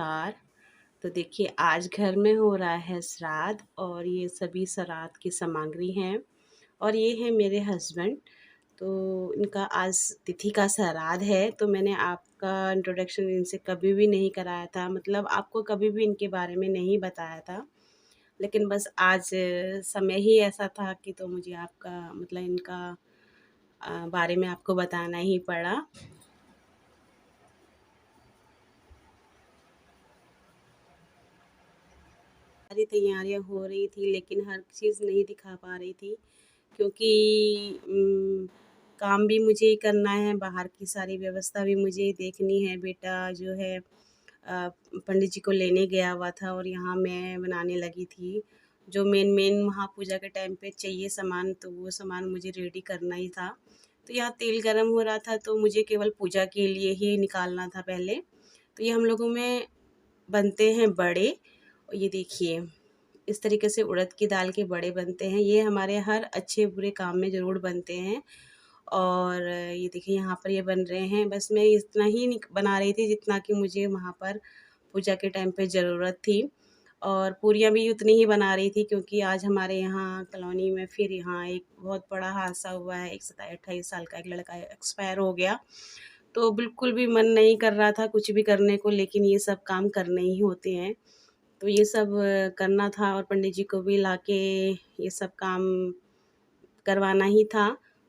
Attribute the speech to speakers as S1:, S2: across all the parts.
S1: नमस्कार। तो देखिए आज घर में हो रहा है श्राद्ध और ये सभी श्राद्ध की सामग्री हैं और ये है मेरे हस्बैंड। तो इनका आज तिथि का श्राद्ध है, तो मैंने आपका इंट्रोडक्शन इनसे कभी भी नहीं कराया था, मतलब आपको कभी भी इनके बारे में नहीं बताया था। लेकिन बस आज समय ही ऐसा था कि तो मुझे आपका मतलब इनका बारे में आपको बताना ही पड़ा। सारी तैयारियां हो रही थी लेकिन हर चीज़ नहीं दिखा पा रही थी क्योंकि काम भी मुझे ही करना है, बाहर की सारी व्यवस्था भी मुझे ही देखनी है। बेटा जो है पंडित जी को लेने गया हुआ था और यहाँ मैं बनाने लगी थी। जो मेन मेन वहाँ पूजा के टाइम पे चाहिए सामान, तो वो सामान मुझे रेडी करना ही था। तो यहाँ तेल गरम हो रहा था, तो मुझे केवल पूजा के लिए ही निकालना था पहले। तो ये हम लोगों में बनते हैं बड़े। और ये देखिए इस तरीके से उड़द की दाल के बड़े बनते हैं। ये हमारे हर अच्छे बुरे काम में ज़रूर बनते हैं। और ये देखिए यहाँ पर ये बन रहे हैं। बस मैं इतना ही बना रही थी जितना कि मुझे वहाँ पर पूजा के टाइम पे ज़रूरत थी। और पूरियाँ भी उतनी ही बना रही थी क्योंकि आज हमारे यहाँ कॉलोनी में फिर यहाँ एक बहुत बड़ा हादसा हुआ है। एक 27-28 साल का एक लड़का एक्सपायर हो गया। तो बिल्कुल भी मन नहीं कर रहा था कुछ भी करने को, लेकिन ये सब काम करने ही होते हैं। तो ये सब करना था और पंडित जी को भी लाके ये सब काम करवाना ही था।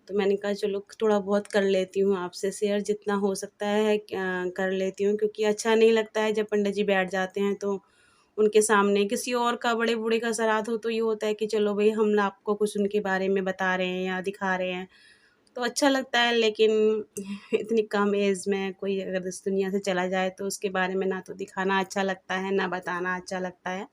S1: तो मैंने कहा चलो थोड़ा बहुत कर लेती हूँ आपसे शेयर, जितना हो सकता है कर लेती हूँ, क्योंकि अच्छा नहीं लगता है जब पंडित जी बैठ जाते हैं तो उनके सामने किसी और का बड़े बूढ़े का श्राद्ध हो तो ये होता है कि चलो भाई हम आपको कुछ उनके बारे में बता रहे हैं या दिखा रहे हैं, तो अच्छा लगता है। लेकिन इतनी कम एज में कोई अगर इस दुनिया से चला जाए तो उसके बारे में ना तो दिखाना अच्छा लगता है ना बताना अच्छा लगता है।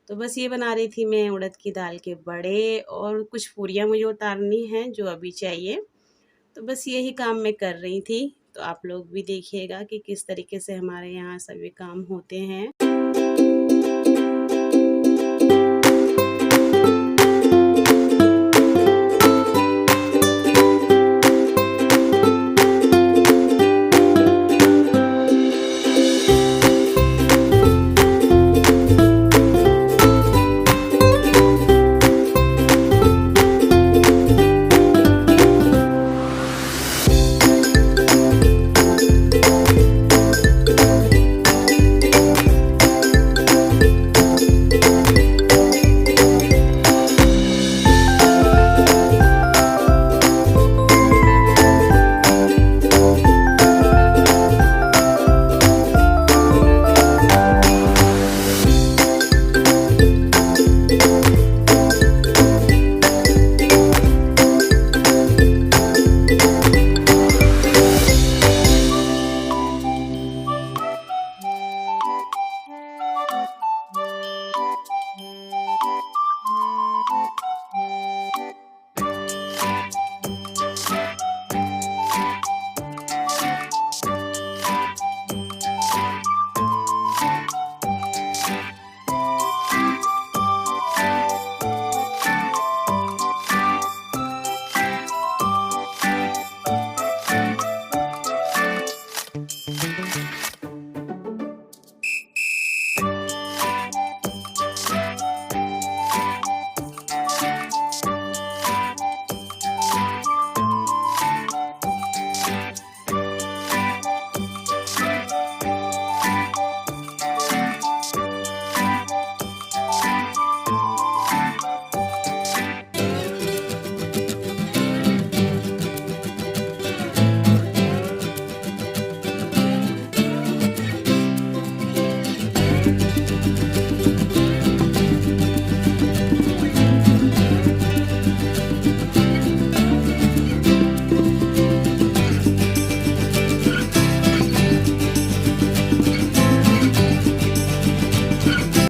S1: तो बस ये बना रही थी मैं उड़द की दाल के बड़े, और कुछ पूरियाँ मुझे उतारनी हैं जो अभी चाहिए। तो बस यही काम मैं कर रही थी। तो आप लोग भी देखिएगा कि किस तरीके से हमारे यहाँ सभी काम होते हैं।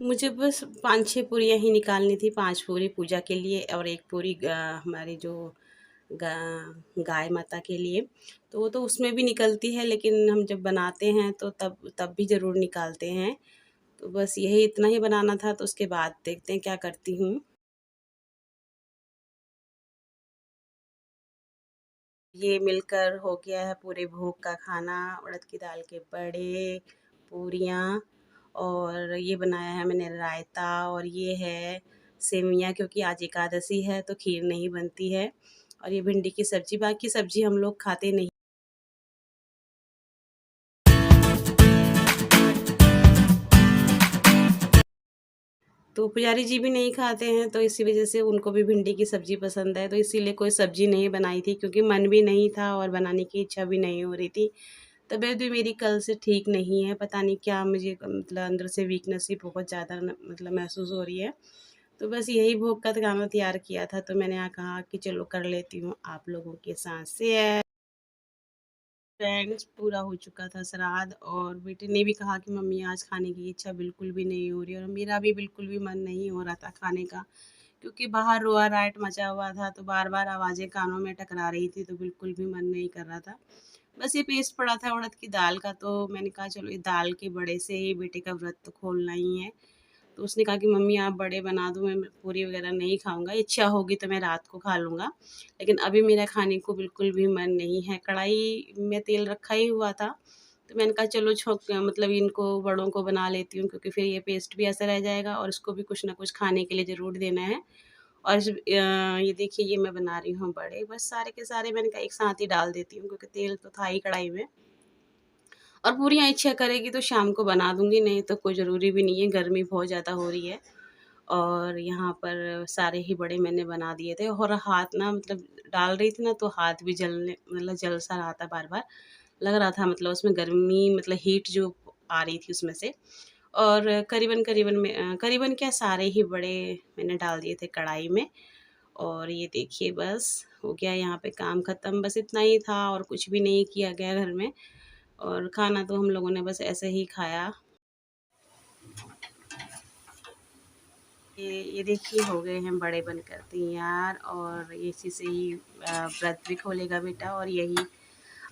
S1: मुझे बस 5-6 पूरियाँ ही निकालनी थी, 5 पूरी पूजा के लिए और 1 पूरी हमारी जो गा गाय माता के लिए। तो वो तो उसमें भी निकलती है, लेकिन हम जब बनाते हैं तो तब तब भी ज़रूर निकालते हैं। तो बस यही इतना ही बनाना था, तो उसके बाद देखते हैं क्या करती हूँ। ये मिलकर हो गया है पूरे भोग का खाना, उड़द की दाल के बड़े, पूरियाँ और ये बनाया है मैंने रायता, और ये है सेवइयाँ, क्योंकि आज एकादशी है तो खीर नहीं बनती है। और ये भिंडी की सब्ज़ी, बाकी सब्ज़ी हम लोग खाते नहीं। तो पुजारी जी भी नहीं खाते हैं, तो इसी वज़ह से उनको भी भिंडी की सब्ज़ी पसंद है, तो इसीलिए कोई सब्ज़ी नहीं बनाई थी, क्योंकि मन भी नहीं था और बनाने की इच्छा भी नहीं हो रही थी। तबीयत भी मेरी कल से ठीक नहीं है, पता नहीं क्या मुझे मतलब अंदर से वीकनेस ही बहुत ज़्यादा मतलब महसूस हो रही है। तो बस यही भोग का खाना तैयार किया था, तो मैंने यहाँ कहा कि चलो कर लेती हूँ आप लोगों के साथ शेयर। फ्रेंड्स, पूरा हो चुका था श्राद्ध, और बेटे ने भी कहा कि मम्मी आज खाने की इच्छा बिल्कुल भी नहीं हो रही, और मेरा भी बिल्कुल भी मन नहीं हो रहा था खाने का, क्योंकि बाहर रोआ राइट मचा हुआ था, तो बार बार आवाज़ें कानों में टकरा रही थी, तो बिल्कुल भी मन नहीं कर रहा था। बस ये पेस्ट पड़ा था उड़द की दाल का, तो मैंने कहा चलो ये दाल के बड़े से ही बेटे का व्रत तो खोलना ही है। तो उसने कहा कि मम्मी आप बड़े बना दो, मैं पूरी वगैरह नहीं खाऊंगा, इच्छा होगी तो मैं रात को खा लूँगा, लेकिन अभी मेरा खाने को बिल्कुल भी मन नहीं है। कढ़ाई में तेल रखा ही हुआ था, तो मैंने कहा चलो छोंक मतलब इनको बड़ों को बना लेती हूँ, क्योंकि फिर ये पेस्ट भी ऐसा रह जाएगा और इसको भी कुछ ना कुछ खाने के लिए ज़रूर देना है। और ये देखिए ये मैं बना रही हूँ बड़े, बस सारे के सारे मैंने कहा एक साथ ही डाल देती हूँ, क्योंकि तेल तो था ही कढ़ाई में। और पूरियाँ इच्छा करेगी तो शाम को बना दूँगी, नहीं तो कोई ज़रूरी भी नहीं है, गर्मी बहुत ज़्यादा हो रही है। और यहाँ पर सारे ही बड़े मैंने बना दिए थे, और हाथ ना मतलब डाल रही थी ना, तो हाथ भी जलने मतलब जल सा रहा था बार-बार। लग रहा था मतलब उसमें गर्मी मतलब हीट जो आ रही थी उसमें से। और करीबन क्या सारे ही बड़े मैंने डाल दिए थे कढ़ाई में। और ये देखिए बस हो गया यहाँ पे काम ख़त्म, बस इतना ही था और कुछ भी नहीं किया गया घर में। और खाना तो हम लोगों ने बस ऐसे ही खाया। ये देखिए हो गए हैं बड़े बनकर तैयार, और इसी से ही व्रत भी खोलेगा बेटा। और यही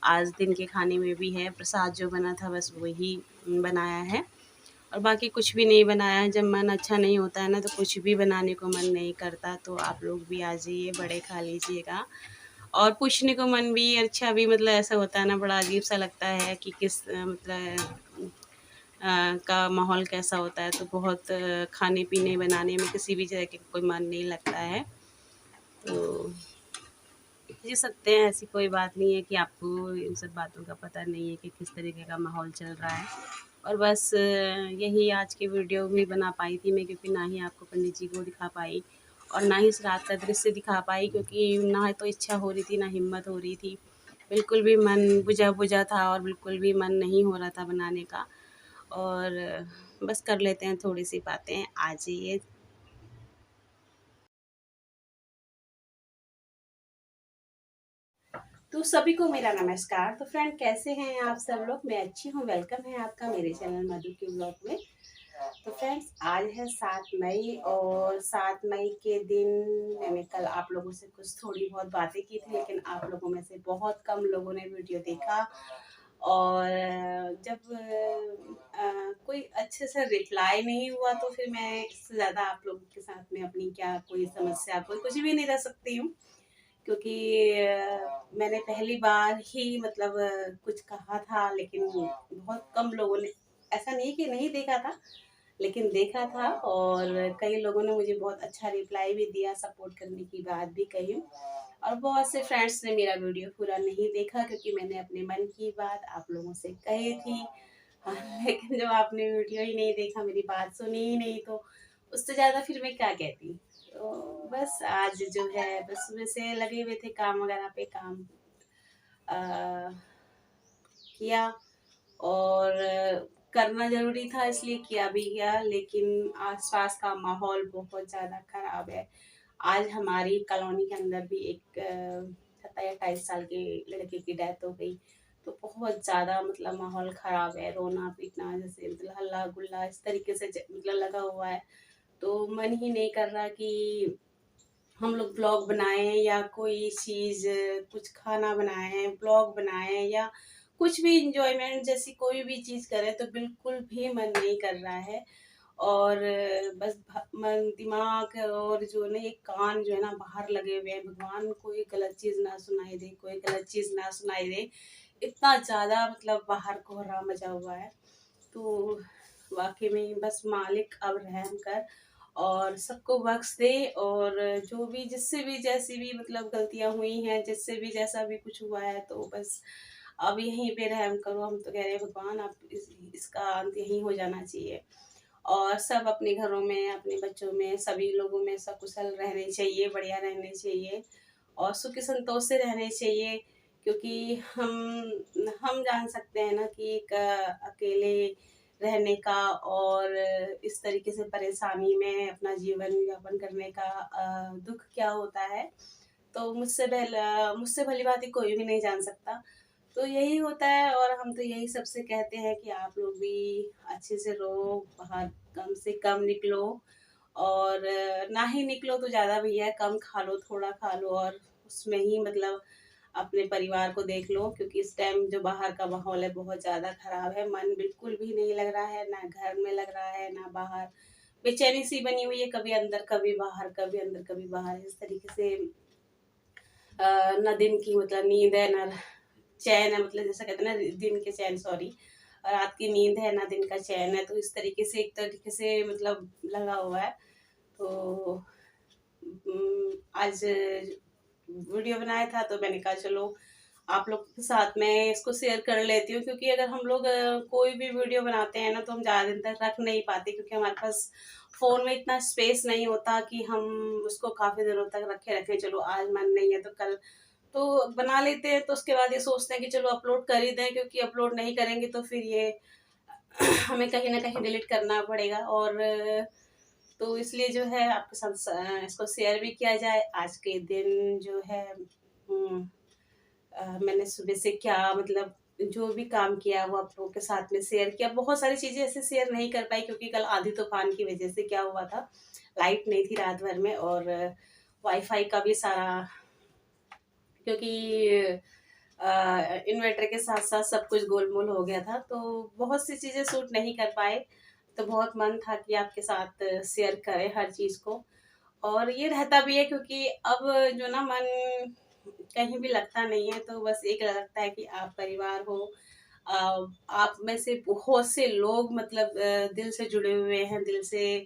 S1: आज दिन के खाने में भी है, प्रसाद जो बना था बस वही बनाया है, और बाकी कुछ भी नहीं बनाया है। जब मन अच्छा नहीं होता है ना, तो कुछ भी बनाने को मन नहीं करता। तो आप लोग भी आ जाइए, बड़े खा लीजिएगा। और पूछने को मन भी अच्छा भी मतलब ऐसा होता है ना, बड़ा अजीब सा लगता है कि किस मतलब का माहौल कैसा होता है, तो बहुत खाने-पीने, बनाने में किसी भी तरह के कोई मन नहीं लगता है। तो जी सकते हैं, ऐसी कोई बात नहीं है कि आपको इन सब बातों का पता नहीं है कि किस तरीके का माहौल चल रहा है। और बस यही आज की वीडियो भी बना पाई थी मैं, क्योंकि ना ही आपको पंडित जी को दिखा पाई और ना ही इस रात का दृश्य दिखा पाई, क्योंकि ना तो इच्छा हो रही थी, ना हिम्मत हो रही थी। बिल्कुल भी मन बुझा-बुझा था और बिल्कुल भी मन नहीं हो रहा था बनाने का। और बस कर लेते हैं थोड़ी-सी बातें, आ जाइए। तो सभी को मेरा नमस्कार। तो फ्रेंड कैसे हैं आप सब लोग? मैं अच्छी हूँ, वेलकम है आपका मेरे चैनल मधु के ब्लॉग में। तो फ्रेंड्स आज है 7 मई, और 7 मई के दिन मैंने कल आप लोगों से कुछ थोड़ी बहुत बातें की थी, लेकिन आप लोगों में से बहुत कम लोगों ने वीडियो देखा। और जब कोई अच्छे से रिप्लाई नहीं हुआ, तो फिर मैं इससे ज़्यादा आप लोगों के साथ में अपनी क्या कोई समस्या, कोई कुछ भी नहीं रह सकती हूँ, क्योंकि मैंने पहली बार ही मतलब कुछ कहा था, लेकिन बहुत कम लोगों ने, ऐसा नहीं कि नहीं देखा था, लेकिन देखा था। और कई लोगों ने मुझे बहुत अच्छा रिप्लाई भी दिया, सपोर्ट करने की बात भी कही। और बहुत से फ्रेंड्स ने मेरा वीडियो पूरा नहीं देखा, क्योंकि मैंने अपने मन की बात आप लोगों से कही थी। हाँ, लेकिन जब आपने वीडियो ही नहीं देखा, मेरी बात सुनी ही नहीं, तो उससे ज़्यादा फिर मैं क्या कहती। तो बस आज जो है बस सुबह से लगे हुए थे काम वगैरह पे, काम अ, किया। और करना ज़रूरी था इसलिए किया भी गया, लेकिन आसपास का माहौल बहुत ज़्यादा ख़राब है। आज हमारी कॉलोनी के अंदर भी एक 27-28 साल के लड़के की डेथ हो गई। तो बहुत ज़्यादा मतलब माहौल ख़राब है, रोना पीटना जैसे मतलब हल्ला गुल्ला इस तरीके से मतलब लगा हुआ है। तो मन ही नहीं कर रहा कि हम लोग ब्लॉग बनाएं, या कोई चीज़ कुछ खाना बनाएं, ब्लॉग बनाएं, या कुछ भी इंजॉयमेंट जैसी कोई भी चीज़ करें, तो बिल्कुल भी मन नहीं कर रहा है। और बस मन दिमाग और जो ना ये कान जो है ना बाहर लगे हुए हैं, भगवान कोई गलत चीज़ ना सुनाई दे, कोई गलत चीज़ ना सुनाई दे, इतना ज़्यादा मतलब बाहर कोहरा मचा हुआ है। तो वाक़ई में बस मालिक अब रहम कर और सबको बख्श दे। और जो भी जिससे भी जैसी भी मतलब गलतियाँ हुई हैं, जिससे भी जैसा भी कुछ हुआ है, तो बस अब यहीं पे रहम करो। हम तो कह रहे हैं भगवान अब इसका अंत यहीं हो जाना चाहिए। और सब अपने घरों में, अपने बच्चों में, सभी लोगों में सकुशल रहने चाहिए, बढ़िया रहने चाहिए और सुखी संतोष से रहने चाहिए। क्योंकि हम जान सकते हैं ना कि एक अकेले रहने का और इस तरीके से परेशानी में अपना जीवन यापन करने का दुख क्या होता है। तो मुझसे भली-भाँति कोई भी नहीं जान सकता। तो यही होता है और हम तो यही सबसे कहते हैं कि आप लोग भी अच्छे से रहो, बाहर कम से कम निकलो और ना ही निकलो तो ज़्यादा भैया, कम खा लो, थोड़ा खा लो और उसमें ही मतलब अपने परिवार को देख लो। क्योंकि इस टाइम जो बाहर का माहौल है बहुत ज़्यादा ख़राब है, मन बिल्कुल भी नहीं लग रहा है, ना घर में लग रहा है, ना बाहर। बेचैनी-सी बनी हुई है, कभी अंदर, कभी बाहर, कभी अंदर, कभी बाहर, इस तरीके से ना दिन की मतलब नींद है, ना चैन है, मतलब जैसा कहते हैं ना दिन के चैन, सॉरी, रात की नींद है ना दिन का चैन है। तो इस तरीके से एक तरीके से मतलब लगा हुआ है। तो आज वीडियो बनाया था तो मैंने कहा चलो आप लोग के साथ में इसको शेयर कर लेती हूँ। क्योंकि अगर हम लोग कोई भी वीडियो बनाते हैं ना तो हम ज़्यादा दिन तक रख नहीं पाते, क्योंकि हमारे पास फ़ोन में इतना स्पेस नहीं होता कि हम उसको काफ़ी दिनों तक रखे रखें। चलो आज मन नहीं है तो कल तो बना लेते हैं, तो उसके बाद ये सोचते हैं कि चलो अपलोड कर ही दें, क्योंकि अपलोड नहीं करेंगे तो फिर ये हमें कहीं न कहीं डिलीट करना पड़ेगा। और तो इसलिए जो है आपके साथ इसको शेयर भी किया जाए। आज के दिन जो है मैंने सुबह से क्या मतलब जो भी काम किया वो आप लोगों के साथ में शेयर किया। बहुत सारी चीज़ें ऐसे शेयर नहीं कर पाई क्योंकि कल आंधी तूफान की वजह से क्या हुआ था, लाइट नहीं थी रात भर में और वाईफ़ाई का भी सारा, क्योंकि इन्वर्टर के साथ-साथ सब कुछ गोलमोल हो गया था, तो बहुत सी चीज़ें शूट नहीं कर पाए। तो बहुत मन था कि आपके साथ शेयर करें हर चीज़ को। और ये रहता भी है क्योंकि अब जो ना मन कहीं भी लगता नहीं है, तो बस एक लगता है कि आप परिवार हो। आप में से बहुत से लोग मतलब दिल से जुड़े हुए हैं, दिल से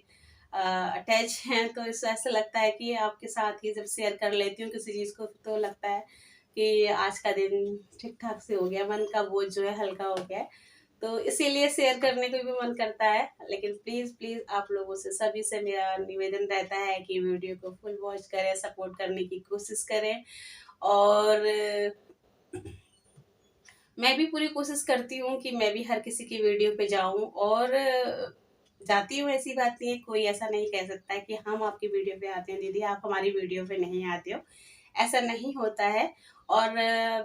S1: अटैच हैं, तो इस ऐसा लगता है कि आपके साथ ही जब शेयर कर लेती हूँ किसी चीज़ को तो लगता है कि आज का दिन ठीक-ठाक से हो गया, मन का बोझ जो है हल्का हो गया है। तो इसीलिए शेयर करने को भी मन करता है। लेकिन प्लीज़, प्लीज़ आप लोगों से सभी से मेरा निवेदन रहता है कि वीडियो को फुल वॉच करें, सपोर्ट करने की कोशिश करें। और मैं भी पूरी कोशिश करती हूँ कि मैं भी हर किसी की वीडियो पे जाऊँ और जाती हूँ, ऐसी बात नहीं है, कोई ऐसा नहीं कह सकता है कि हम आपकी वीडियो पे आते हैं दीदी, आप हमारी वीडियो पे नहीं आते हो। ऐसा नहीं होता है। और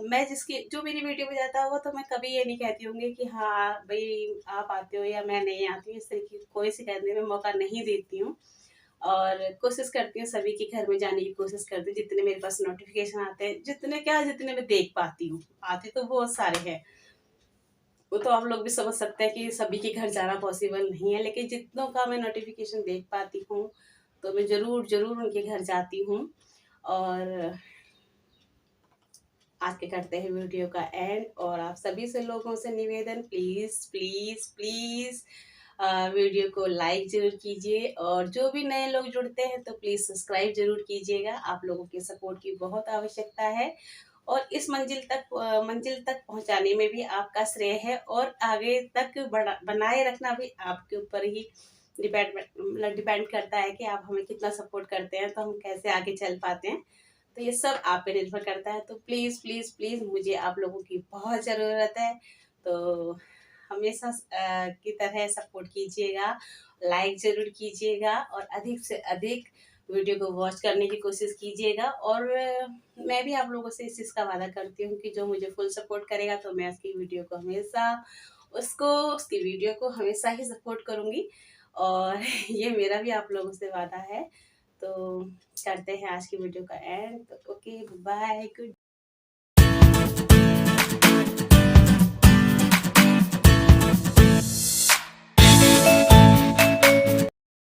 S1: मैं जिसकी जो मेरी वीडियो पे जाता होगा तो मैं कभी ये नहीं कहती होंगी कि हाँ, भई आप आते हो या मैं नहीं आती हूँ, इस तरीके की कोई शिकायत नहीं, मैं मौका नहीं देती हूँ। और कोशिश करती हूँ सभी के घर में जाने की कोशिश करती हूँ, जितने मेरे पास नोटिफ़िकेशन आते हैं, जितने मैं देख पाती हूँ। आते तो बहुत सारे हैं। वो तो आप लोग भी समझ सकते हैं कि सभी के घर जाना पॉसिबल नहीं है, लेकिन जितनों का मैं नोटिफ़िकेशन देख पाती हूँ, तो मैं ज़रूर उनके घर जाती हूँ। और आज के करते हैं वीडियो का एंड और आप सभी से लोगों से निवेदन, प्लीज़, प्लीज़, प्लीज़ वीडियो को लाइक ज़रूर कीजिए और जो भी नए लोग जुड़ते हैं तो प्लीज़ सब्सक्राइब ज़रूर कीजिएगा। आप लोगों के सपोर्ट की बहुत आवश्यकता है और इस मंजिल तक पहुँचाने में भी आपका श्रेय है और आगे तक बनाए रखना भी आपके ऊपर ही डिपेंड करता है कि आप हमें कितना सपोर्ट करते हैं, तो हम कैसे आगे चल पाते हैं। तो ये सब आप पे निर्भर करता है। तो प्लीज़, प्लीज़, प्लीज़ मुझे आप लोगों की बहुत ज़रूरत है। तो हमेशा की तरह सपोर्ट कीजिएगा, लाइक ज़रूर कीजिएगा और अधिक से अधिक वीडियो को वॉच करने की कोशिश कीजिएगा। और मैं भी आप लोगों से इस चीज़ का वादा करती हूँ कि जो मुझे फुल सपोर्ट करेगा तो मैं उसकी वीडियो को हमेशा उसकी वीडियो को हमेशा ही सपोर्ट करूँगी। और ये मेरा भी आप लोगों से वादा है। तो करते हैं आज की वीडियो का एंड। तो ओके, बाय, गुड